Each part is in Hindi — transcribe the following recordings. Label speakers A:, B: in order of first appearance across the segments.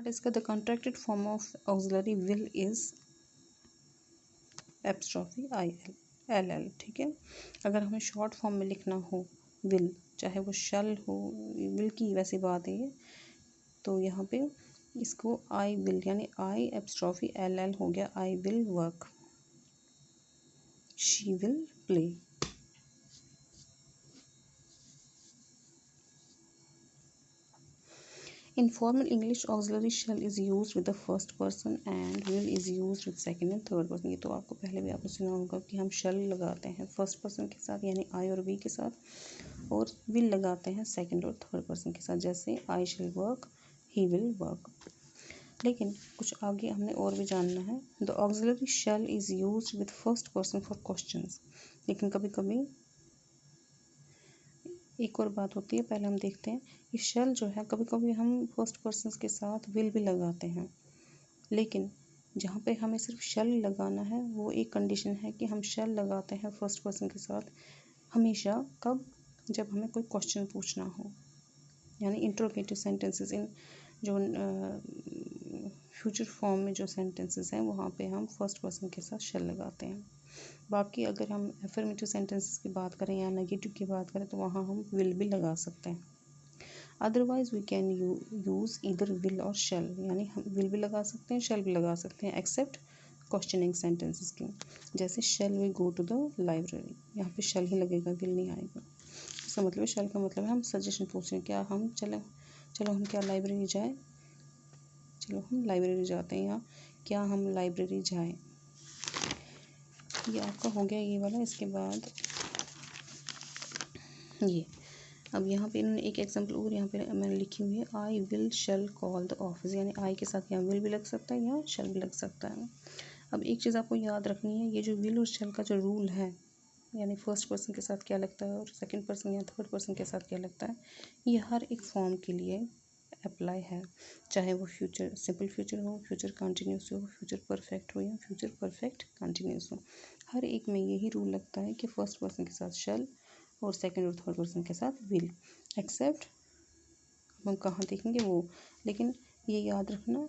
A: बट इसका the contracted form of auxiliary will is apostrophe IL। ठीक है, अगर हमें शॉर्ट फॉर्म में लिखना हो विल, चाहे वो शल हो, विल की वैसी बात है ये, तो यहाँ पे इसको आई विल यानी आई एप्स्ट्रॉफी LL हो गया, आई will work, she will play. In formal English, auxiliary shall is used with the first person and will is used with second and third person। ये तो आपको पहले भी आपने सुना होगा कि हम shall लगाते हैं फर्स्ट पर्सन के साथ यानी I और we के साथ, और will लगाते हैं सेकंड और थर्ड पर्सन के साथ, जैसे I shall work, he will work। लेकिन कुछ आगे हमने और भी जानना है। The auxiliary shall is used with first person for questions। लेकिन कभी कभी एक और बात होती है, पहले हम देखते हैं कि शल जो है कभी कभी हम फर्स्ट पर्सन के साथ विल भी लगाते हैं, लेकिन जहाँ पे हमें सिर्फ शल लगाना है वो एक कंडीशन है कि हम शल लगाते हैं फर्स्ट पर्सन के साथ हमेशा, कब, जब हमें कोई क्वेश्चन पूछना हो, यानी इंट्रोगेटिव सेंटेंसेस, इन जो फ्यूचर फॉर्म में जो सेंटेंसेस हैं वहाँ पे हम फर्स्ट पर्सन के साथ शल लगाते हैं। बाकी अगर हम एफर्मेटिव सेंटेंसेस की बात करें या नेगेटिव की बात करें तो वहाँ हम विल भी लगा सकते हैं। Otherwise we can use either will और शेल, यानी हम विल भी लगा सकते हैं शेल भी लगा सकते हैं, एक्सेप्ट क्वेश्चनिंग सेंटेंसेस की, जैसे shall we go to the library, यहाँ पे शेल ही लगेगा, विल नहीं आएगा। इसका मतलब शेल का मतलब है हम सजेशन पूछ रहे हैं, क्या हम चलो हम क्या लाइब्रेरी जाएँ, चलो हम लाइब्रेरी जाते हैं, या क्या हम लाइब्रेरी जाएँ। ये आपका हो गया ये वाला। इसके बाद ये अब यहाँ पे इन्होंने एक एग्जांपल और यहाँ पे मैंने लिखी हुई है, I will shell call the office, यानी आई के साथ यहाँ विल भी लग सकता है या शेल भी लग सकता है। अब एक चीज़ आपको याद रखनी है, ये जो विल और शेल का जो रूल है, यानी फर्स्ट पर्सन के साथ क्या लगता है और सेकंड पर्सन या थर्ड पर्सन के साथ क्या लगता है, ये हर एक फॉर्म के लिए अप्लाई है, चाहे वो फ्यूचर सिंपल फ्यूचर हो, फ्यूचर कंटिन्यूस हो, फ्यूचर परफेक्ट हो या फ्यूचर परफेक्ट कंटिन्यूस हो, हर एक में यही रूल लगता है कि फर्स्ट पर्सन के साथ शेल और सेकंड और थर्ड पर्सन के साथ विल, एक्सेप्ट हम कहाँ देखेंगे वो, लेकिन ये याद रखना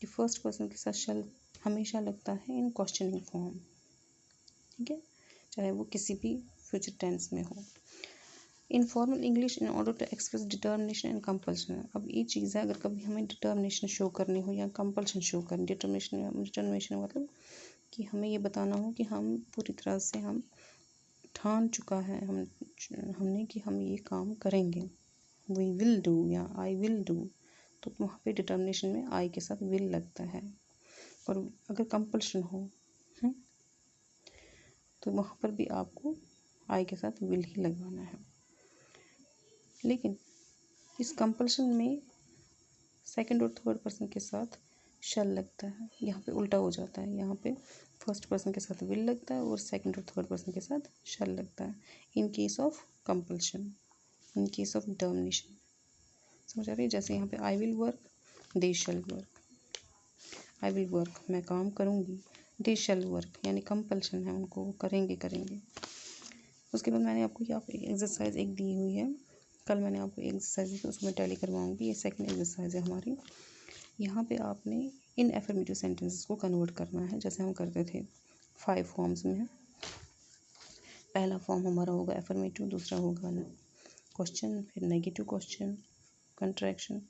A: कि फर्स्ट पर्सन के साथ शेल हमेशा लगता है इन क्वेश्चनिंग फॉर्म, ठीक है, चाहे वो किसी भी फ्यूचर टेंस में हो। In formal English in order to express determination and compulsion, अब ये चीज़ है, अगर कभी हमें डिटर्मिनेशन शो करनी हो या कंपल्शन शो करनी, डिटर्मिनेशन मतलब कि हमें ये बताना हो कि हम पूरी तरह से हम ठान चुका है हमने कि हम ये काम करेंगे, वी विल डू या आई विल डू, तो वहाँ पे डिटर्मिनेशन में आई के साथ विल लगता है। और अगर कंपल्शन हो तो वहाँ पर भी आपको आई के साथ विल ही लगाना है। लेकिन इस कंपल्शन में सेकंड और थर्ड पर्सन के साथ शल लगता है, यहाँ पे उल्टा हो जाता है, यहाँ पे फर्स्ट पर्सन के साथ विल लगता है और सेकंड और थर्ड पर्सन के साथ शल लगता है in case of compulsion, in case of determination. समझ आ रही है, जैसे यहाँ पे I will work, they shall work, I will work मैं काम करूँगी, दे शैल वर्क यानी कंपल्शन है, उनको वो करेंगे। उसके बाद मैंने आपको यहाँ पे एक्सरसाइज एक दी हुई है, कल मैंने आपको एक्सरसाइज दी उसमें टैली करवाऊँगी, ये सेकंड एक्सरसाइज है हमारी। यहाँ पे आपने इन एफर्मेटिव सेंटेंसेस को कन्वर्ट करना है जैसे हम करते थे 5 फॉर्म्स में है। पहला फॉर्म हमारा होगा एफर्मेटिव, दूसरा होगा क्वेश्चन, फिर नेगेटिव क्वेश्चन कंट्रैक्शन,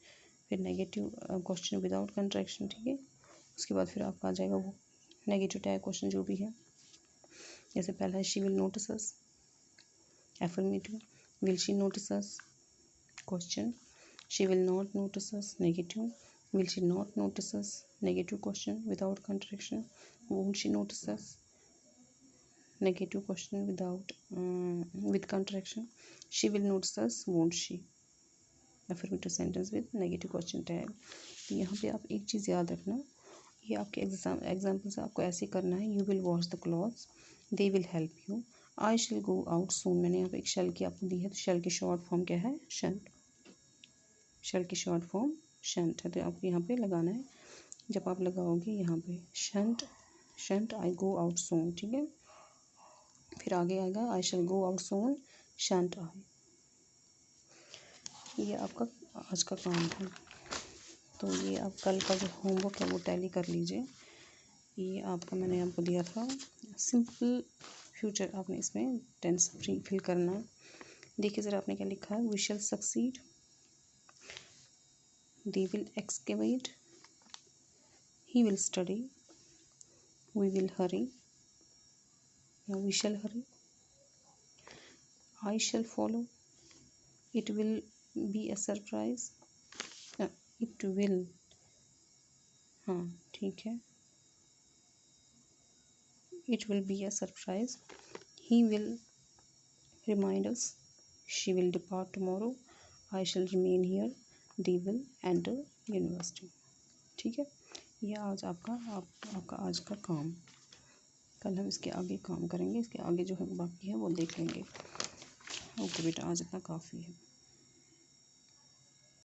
A: फिर नेगेटिव क्वेश्चन विदाउट कंट्रैक्शन, ठीक है। उसके बाद फिर आपका आ जाएगा वो नेगेटिव टैग क्वेश्चन जो भी है, जैसे पहला है she will notice us, affirmative, will she notice us, question she will not notice us, negative, will she not notice us, negative question without contraction, won't she notice us, negative question without with contraction, she will notice us, won't she, affirmative sentence with negative question tag। तो यहाँ पे आप एक चीज़ याद रखना, ये आपके एग्जाम्पल से आपको ऐसे करना है, you will wash the clothes, they will help you, I shall go out soon, मैंने यहाँ पे एक शेल की आपको दी है, तो शेल की शॉर्ट फॉर्म क्या है, शंट, शेल की शॉर्ट फॉर्म शंट है, तो आपको यहाँ पे लगाना है, जब आप लगाओगे यहाँ पे शंट आई गो आउट सून, ठीक है। फिर आगे आएगा आई शैल गो आउट सून शंट आई। ये आपका आज का काम है, तो ये आप कल का जो होमवर्क है वो टैली कर लीजिए। ये मैंने आपको दिया था सिंपल फ्यूचर, आपने इसमें टेंस फिल करना है। देखिए ज़रा आपने क्या लिखा है, we shall succeed, they will excavate, he will study, we will hurry या we shall hurry, I shall follow, it will be a surprise, it will, हाँ ठीक है, it will be a surprise, he will remind us, she will depart tomorrow, I shall remain here, they will enter university। ठीक है, यह आज आपका आज का काम। कल हम इसके आगे काम करेंगे, इसके आगे जो है बाकी है वो देख लेंगे। ओके बेटा, आज इतना काफ़ी है।